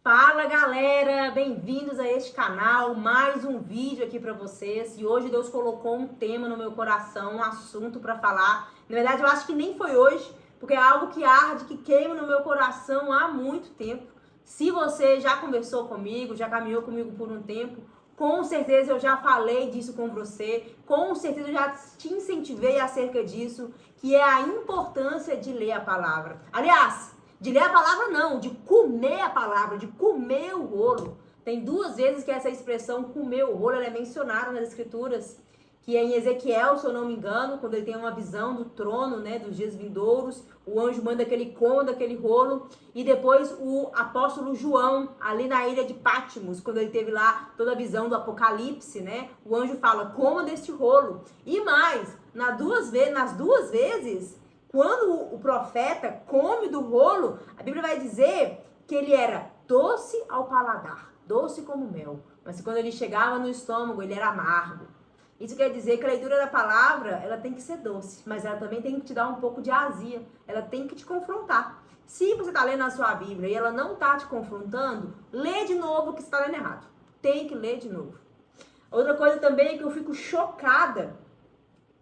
Fala galera, bem-vindos a este canal, mais um vídeo aqui para vocês. E hoje Deus colocou um tema no meu coração, um assunto para falar. Na verdade eu acho que nem foi hoje, porque é algo que arde, que queima no meu coração há muito tempo. Se você já conversou comigo, já caminhou comigo por um tempo, com certeza eu já falei disso com você, com certeza eu já te incentivei acerca disso, que é a importância de ler a palavra. Aliás, de ler a palavra não, de comer a palavra, de comer o rolo. Tem duas vezes que essa expressão comer o rolo ela é mencionada nas escrituras, que é em Ezequiel, se eu não me engano, quando ele tem uma visão do trono, né, dos dias vindouros, o anjo manda que ele coma daquele rolo, e depois o apóstolo João, ali na ilha de Patmos, quando ele teve lá toda a visão do Apocalipse, né, o anjo fala, coma deste rolo. E mais, nas duas vezes, quando o profeta come do rolo, a Bíblia vai dizer que ele era doce ao paladar, doce como mel. Mas quando ele chegava no estômago, ele era amargo. Isso quer dizer que a leitura da palavra, ela tem que ser doce, mas ela também tem que te dar um pouco de azia. Ela tem que te confrontar. Se você está lendo a sua Bíblia e ela não está te confrontando, lê de novo o que você está lendo errado. Tem que ler de novo. Outra coisa também é que eu fico chocada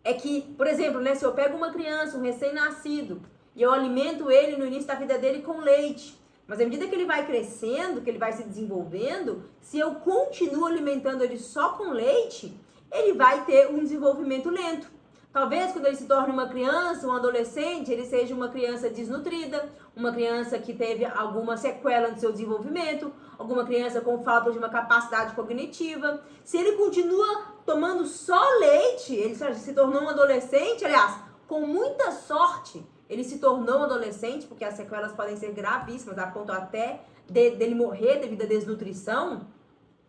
é que, por exemplo, né, se eu pego uma criança, um recém-nascido, e eu alimento ele no início da vida dele com leite, mas à medida que ele vai crescendo, que ele vai se desenvolvendo, se eu continuo alimentando ele só com leite, ele vai ter um desenvolvimento lento. Talvez quando ele se torne uma criança, um adolescente, ele seja uma criança desnutrida, uma criança que teve alguma sequela no seu desenvolvimento, alguma criança com falta de uma capacidade cognitiva. Se ele continua tomando só leite, ele se tornou um adolescente, aliás, com muita sorte, ele se tornou um adolescente, porque as sequelas podem ser gravíssimas, a ponto até dele morrer devido à desnutrição.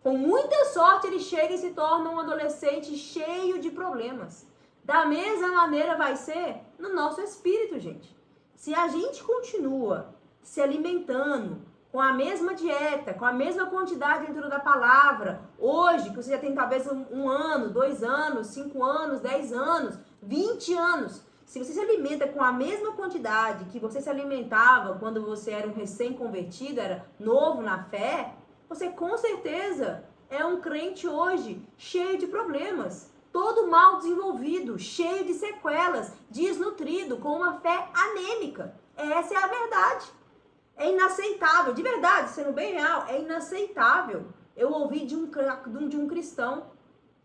Com muita sorte, ele chega e se torna um adolescente cheio de problemas. Da mesma maneira vai ser no nosso espírito, gente. Se a gente continua se alimentando com a mesma dieta, com a mesma quantidade dentro da palavra, hoje, que você já tem talvez um ano, 2 anos, 5 anos, 10 anos, 20 anos, se você se alimenta com a mesma quantidade que você se alimentava quando você era um recém-convertido, era novo na fé, você com certeza é um crente hoje cheio de problemas, todo mal desenvolvido, cheio de sequelas, desnutrido, com uma fé anêmica. Essa é a verdade. É inaceitável, de verdade, sendo bem real, é inaceitável. Eu ouvi de um cristão,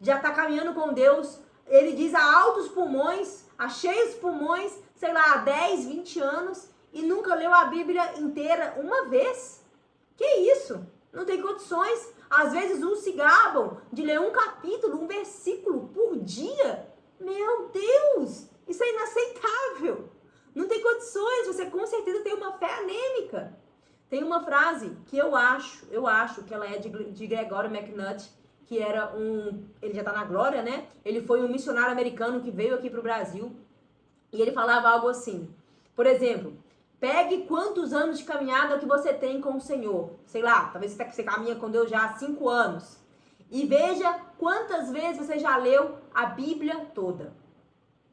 já está caminhando com Deus, ele diz a altos pulmões, a cheios pulmões, sei lá, há 10, 20 anos, e nunca leu a Bíblia inteira uma vez. Que isso? Não tem condições. Às vezes uns se gabam de ler um capítulo, um versículo por dia. Meu Deus, isso é inaceitável. Não tem condições, você com certeza tem uma fé anêmica. Tem uma frase que eu acho que ela é de Gregory McNutt, que era ele já está na glória, né? Ele foi um missionário americano que veio aqui para o Brasil. E ele falava algo assim, por exemplo, pegue quantos anos de caminhada que você tem com o Senhor. Sei lá, talvez você caminha com Deus já há 5 anos. E veja quantas vezes você já leu a Bíblia toda.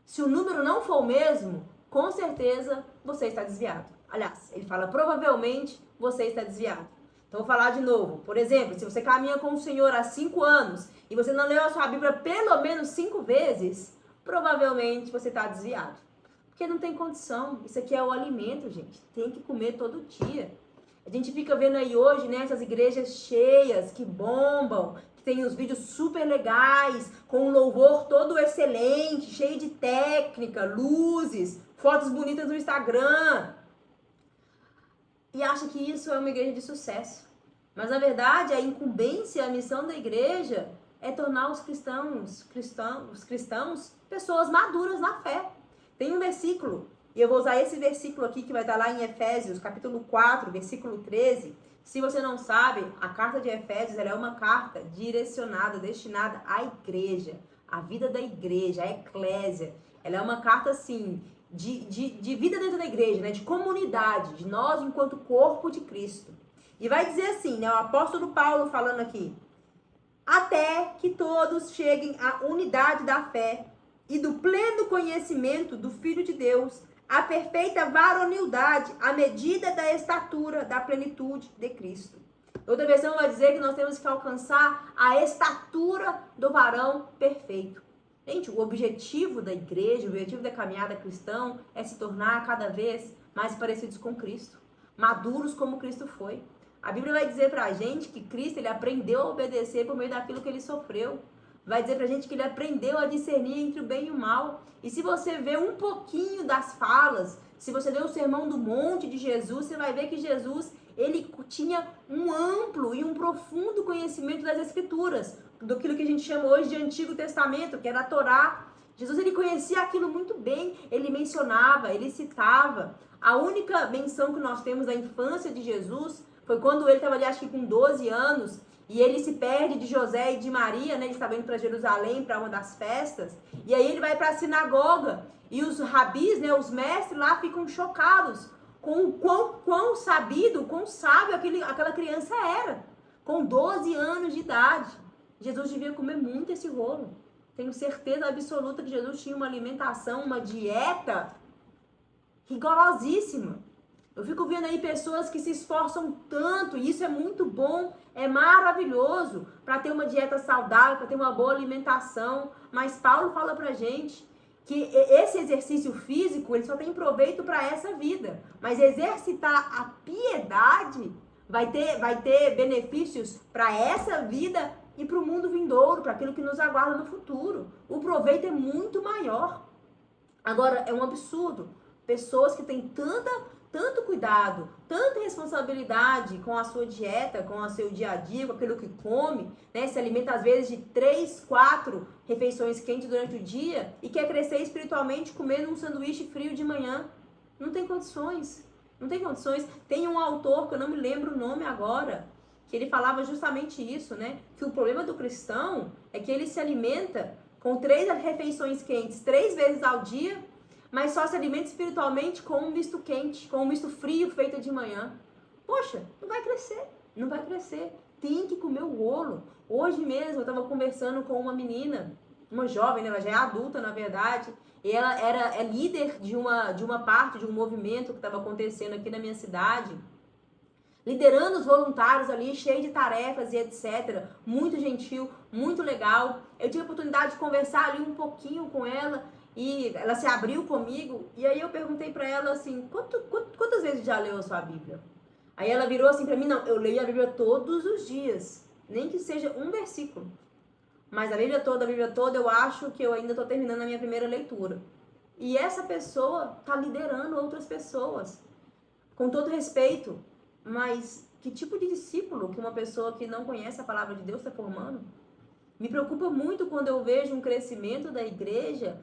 Se o número não for o mesmo, com certeza você está desviado. Aliás, ele fala, provavelmente você está desviado. Então, vou falar de novo. Por exemplo, se você caminha com o Senhor há 5 anos e você não leu a sua Bíblia pelo menos 5 vezes, provavelmente você está desviado. Porque não tem condição. Isso aqui é o alimento, gente. Tem que comer todo dia. A gente fica vendo aí hoje, né, essas igrejas cheias, que bombam, que tem os vídeos super legais, com um louvor todo excelente, cheio de técnica, luzes, fotos bonitas no Instagram. E acha que isso é uma igreja de sucesso. Mas, na verdade, a incumbência, a missão da igreja é tornar os cristãos pessoas maduras na fé. Tem um versículo, e eu vou usar esse versículo aqui que vai estar lá em Efésios, capítulo 4, versículo 13. Se você não sabe, a carta de Efésios ela é uma carta direcionada, destinada à igreja, à vida da igreja, à eclésia. Ela é uma carta, assim, de vida dentro da igreja, né? De comunidade, de nós enquanto corpo de Cristo. E vai dizer assim, né? O apóstolo Paulo falando aqui, até que todos cheguem à unidade da fé e do pleno conhecimento do Filho de Deus, a perfeita varonilidade, à medida da estatura da plenitude de Cristo. Outra versão vai dizer que nós temos que alcançar a estatura do varão perfeito. Gente, o objetivo da igreja, o objetivo da caminhada cristã é se tornar cada vez mais parecidos com Cristo, maduros como Cristo foi. A Bíblia vai dizer pra gente que Cristo, ele aprendeu a obedecer por meio daquilo que ele sofreu. Vai dizer pra gente que ele aprendeu a discernir entre o bem e o mal. E se você vê um pouquinho das falas, se você ler o Sermão do Monte de Jesus, você vai ver que Jesus, ele tinha um amplo e um profundo conhecimento das Escrituras, daquilo que a gente chama hoje de Antigo Testamento, que era a Torá. Jesus, ele conhecia aquilo muito bem, ele mencionava, ele citava. A única menção que nós temos da infância de Jesus foi quando ele estava ali, acho que com 12 anos, e ele se perde de José e de Maria, né? Ele estava indo para Jerusalém para uma das festas, e aí ele vai para a sinagoga, e os rabis, né, os mestres lá ficam chocados com o quão sabido, quão sábio aquela criança era, com 12 anos de idade. Jesus devia comer muito esse rolo. Tenho certeza absoluta que Jesus tinha uma alimentação, uma dieta rigorosíssima. Eu fico vendo aí pessoas que se esforçam tanto, e isso é muito bom, é maravilhoso, para ter uma dieta saudável, para ter uma boa alimentação. Mas Paulo fala pra gente que esse exercício físico, ele só tem proveito para essa vida. Mas exercitar a piedade vai ter benefícios para essa vida e para o mundo vindouro, para aquilo que nos aguarda no futuro. O proveito é muito maior. Agora, é um absurdo. Pessoas que têm tanto cuidado, tanta responsabilidade com a sua dieta, com o seu dia a dia, com aquilo que come, né? Se alimenta às vezes de 3, 4 refeições quentes durante o dia e quer crescer espiritualmente comendo um sanduíche frio de manhã. Não tem condições. Não tem condições. Tem um autor, que eu não me lembro o nome agora, que ele falava justamente isso, né? Que o problema do cristão é que ele se alimenta com 3 refeições quentes 3 vezes ao dia, mas só se alimenta espiritualmente com um misto quente, com um misto frio feito de manhã. Poxa, não vai crescer, não vai crescer. Tem que comer o rolo. Hoje mesmo eu estava conversando com uma menina, uma jovem, né? Ela já é adulta, na verdade, e ela é líder de uma parte, de um movimento que estava acontecendo aqui na minha cidade, liderando os voluntários ali, cheio de tarefas e etc. Muito gentil, muito legal. Eu tive a oportunidade de conversar ali um pouquinho com ela, e ela se abriu comigo, e aí eu perguntei pra ela assim, quantas vezes já leu a sua Bíblia? Aí ela virou assim pra mim, não, eu leio a Bíblia todos os dias, nem que seja um versículo. Mas a Bíblia toda, eu acho que eu ainda tô terminando a minha primeira leitura. E essa pessoa tá liderando outras pessoas, com todo respeito, mas que tipo de discípulo que uma pessoa que não conhece a palavra de Deus está formando? Me preocupa muito quando eu vejo um crescimento da igreja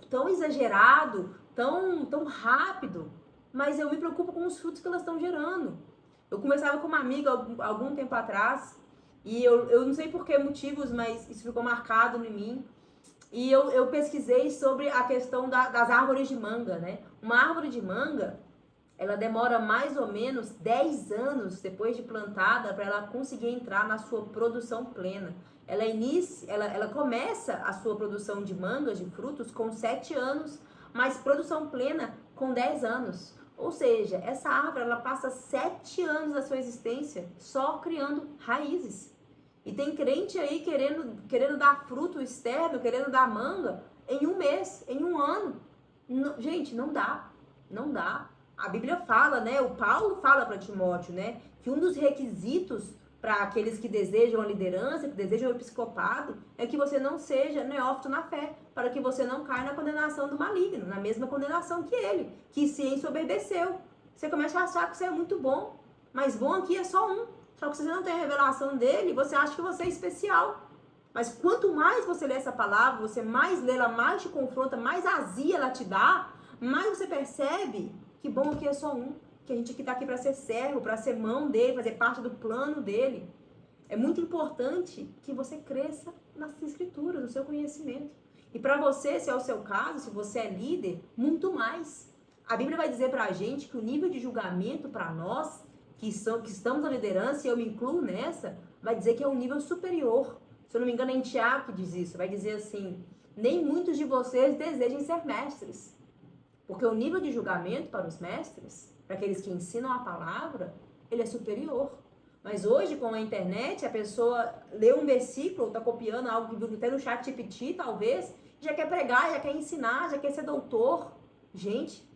tão exagerado, tão rápido, mas eu me preocupo com os frutos que elas estão gerando. Eu conversava com uma amiga algum tempo atrás, e eu não sei por que motivos, mas isso ficou marcado em mim, e eu pesquisei sobre a questão das árvores de manga, né? Uma árvore de manga, ela demora mais ou menos 10 anos depois de plantada para ela conseguir entrar na sua produção plena. Ela começa a sua produção de mangas, de frutos, com 7 anos, mas produção plena com 10 anos. Ou seja, essa árvore ela passa 7 anos da sua existência só criando raízes. E tem crente aí querendo dar fruto externo, querendo dar manga em um mês, em um ano. Não, gente, não dá. Não dá. A Bíblia fala, né? O Paulo fala para Timóteo, né? Que um dos requisitos para aqueles que desejam a liderança, que desejam o episcopado, é que você não seja neófito na fé, para que você não caia na condenação do maligno, na mesma condenação que ele, que se ensoberbeceu. Você começa a achar que você é muito bom, mas bom aqui é só um. Só que se você não tem a revelação dele, você acha que você é especial. Mas quanto mais você lê essa palavra, você mais lê ela, mais te confronta, mais azia ela te dá, mais você percebe que bom aqui é só um. Que a gente está aqui para ser servo, para ser mão dele, fazer parte do plano dele. É muito importante que você cresça nas escrituras, no seu conhecimento. E para você, se é o seu caso, se você é líder, muito mais. A Bíblia vai dizer para a gente que o nível de julgamento para nós, que estamos na liderança, e eu me incluo nessa, vai dizer que é um nível superior. Se eu não me engano, é em Tiago que diz isso. Vai dizer assim, nem muitos de vocês desejem ser mestres. Porque o nível de julgamento para os mestres, para aqueles que ensinam a palavra, ele é superior. Mas hoje, com a internet, a pessoa lê um versículo, está copiando algo que viu até no chat GPT, talvez, já quer pregar, já quer ensinar, já quer ser doutor. Gente,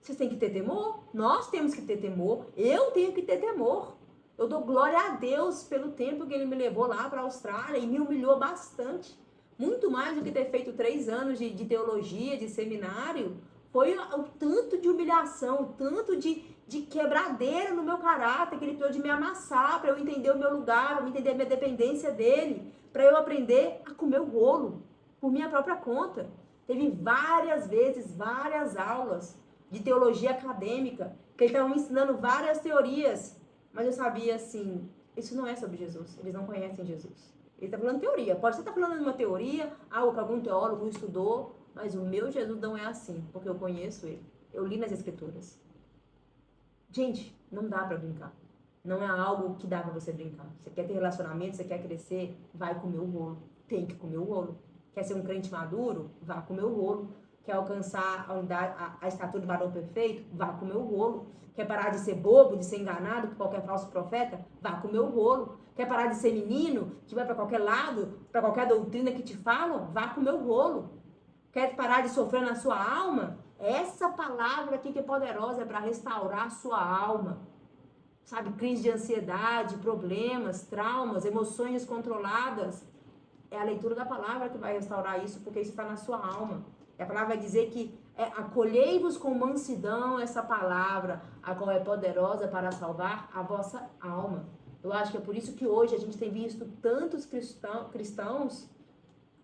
vocês têm que ter temor. Nós temos que ter temor. Eu tenho que ter temor. Eu dou glória a Deus pelo tempo que Ele me levou lá para a Austrália e me humilhou bastante. Muito mais do que ter feito 3 anos de teologia, de seminário. Foi o tanto de humilhação, o tanto de quebradeira no meu caráter que Ele precisou de me amassar para eu entender o meu lugar, para eu entender a minha dependência dEle, para eu aprender a comer o bolo por minha própria conta. Teve várias vezes, várias aulas de teologia acadêmica, que Ele estava me ensinando várias teorias, mas eu sabia assim, isso não é sobre Jesus, eles não conhecem Jesus. Ele está falando teoria, pode ser estar falando de uma teoria, algo que algum teólogo estudou, mas o meu Jesus não é assim, porque eu conheço Ele, eu li nas Escrituras. Gente, não dá pra brincar. Não é algo que dá pra você brincar. Você quer ter relacionamento, você quer crescer, vai comer o rolo. Tem que comer o rolo. Quer ser um crente maduro? Vá comer o rolo. Quer alcançar a estatura do varão perfeito? Vá comer o rolo. Quer parar de ser bobo, de ser enganado por qualquer falso profeta? Vá comer o rolo. Quer parar de ser menino, que vai pra qualquer lado, pra qualquer doutrina que te falam? Vá comer o rolo. Quer parar de sofrer na sua alma? Essa palavra aqui que é poderosa é para restaurar a sua alma. Sabe, crise de ansiedade, problemas, traumas, emoções descontroladas. É a leitura da palavra que vai restaurar isso, porque isso está na sua alma. E a palavra vai dizer que acolhei-vos com mansidão essa palavra, a qual é poderosa para salvar a vossa alma. Eu acho que é por isso que hoje a gente tem visto tantos cristãos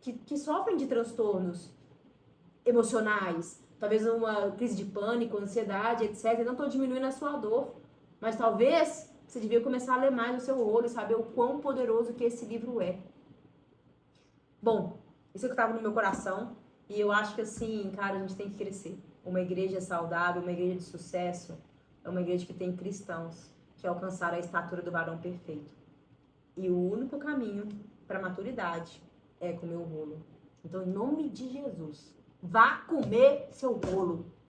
que sofrem de transtornos emocionais, talvez uma crise de pânico, ansiedade, etc. Eu não estou diminuindo a sua dor, mas talvez você devia começar a ler mais o seu rolo e saber o quão poderoso que esse livro é. Bom, isso que estava no meu coração e eu acho que assim, cara, a gente tem que crescer. Uma igreja saudável, uma igreja de sucesso, é uma igreja que tem cristãos que alcançaram a estatura do varão perfeito. E o único caminho para a maturidade é comer o rolo. Então, em nome de Jesus, vá comer seu bolo.